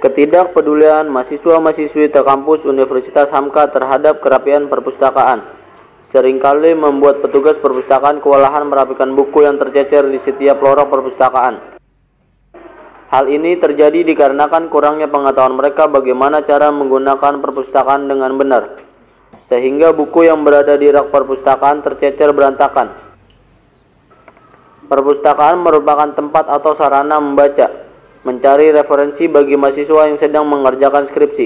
Ketidakpedulian mahasiswa-mahasiswi kampus Universitas Hamka terhadap kerapian perpustakaan seringkali membuat petugas perpustakaan kewalahan merapikan buku yang tercecer di setiap lorong perpustakaan. Hal ini terjadi dikarenakan kurangnya pengetahuan mereka bagaimana cara menggunakan perpustakaan dengan benar, sehingga buku yang berada di rak perpustakaan tercecer berantakan. Perpustakaan merupakan tempat atau sarana membaca, mencari referensi bagi mahasiswa yang sedang mengerjakan skripsi.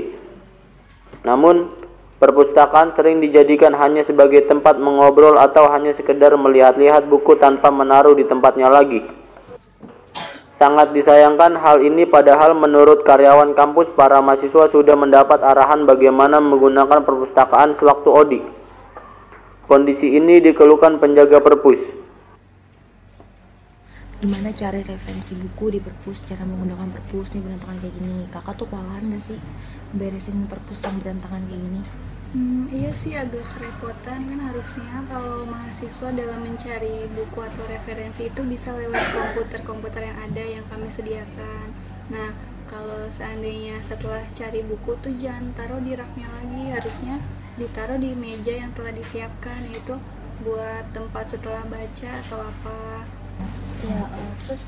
Namun, perpustakaan sering dijadikan hanya sebagai tempat mengobrol atau hanya sekedar melihat-lihat buku tanpa menaruh di tempatnya lagi. Sangat disayangkan hal ini padahal menurut karyawan kampus para mahasiswa sudah mendapat arahan bagaimana menggunakan perpustakaan sewaktu ODI. Kondisi ini dikeluhkan penjaga perpus. Gimana cari referensi buku di perpus, cara menggunakan perpus nih berantakan kayak gini. Kakak tuh kewalahan gak sih beresin perpus yang berantakan kayak gini? Iya sih, agak kerepotan kan. Harusnya kalau mahasiswa dalam mencari buku atau referensi itu bisa lewat komputer yang ada yang kami sediakan. Nah, kalau seandainya setelah cari buku tuh jangan taruh di raknya lagi, harusnya ditaruh di meja yang telah disiapkan, yaitu buat tempat setelah baca atau apa. Ya, terus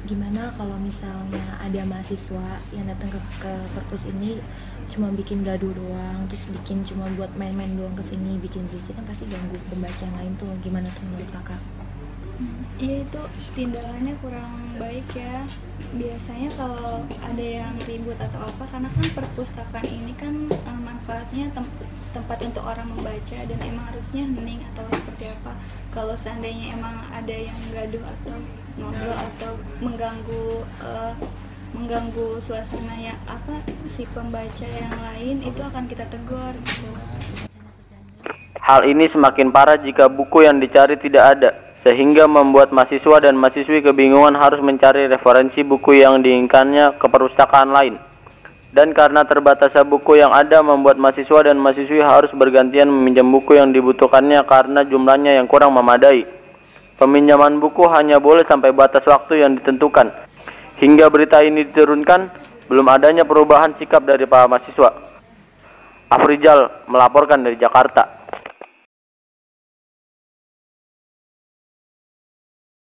gimana kalau misalnya ada mahasiswa yang datang ke perpus ini cuma bikin gaduh doang, terus bikin cuma buat main-main doang kesini, bikin berisik, kan pasti ganggu pembaca yang lain tuh. Gimana tuh menurut kakak? Iya, itu tindakannya kurang baik ya. Biasanya kalau ada yang ribut atau apa, karena kan perpustakaan ini kan manfaatnya tempat untuk orang membaca dan emang harusnya hening atau seperti apa. Kalau seandainya emang ada yang gaduh atau ngobrol atau mengganggu suasana yang si pembaca yang lain, itu akan kita tegur gitu. Hal ini semakin parah jika buku yang dicari tidak ada, sehingga membuat mahasiswa dan mahasiswi kebingungan harus mencari referensi buku yang diinginkannya ke perpustakaan lain. Dan karena terbatasnya buku yang ada membuat mahasiswa dan mahasiswi harus bergantian meminjam buku yang dibutuhkannya karena jumlahnya yang kurang memadai. Peminjaman buku hanya boleh sampai batas waktu yang ditentukan. Hingga berita ini diturunkan, belum adanya perubahan sikap dari para mahasiswa. Afrizal melaporkan dari Jakarta.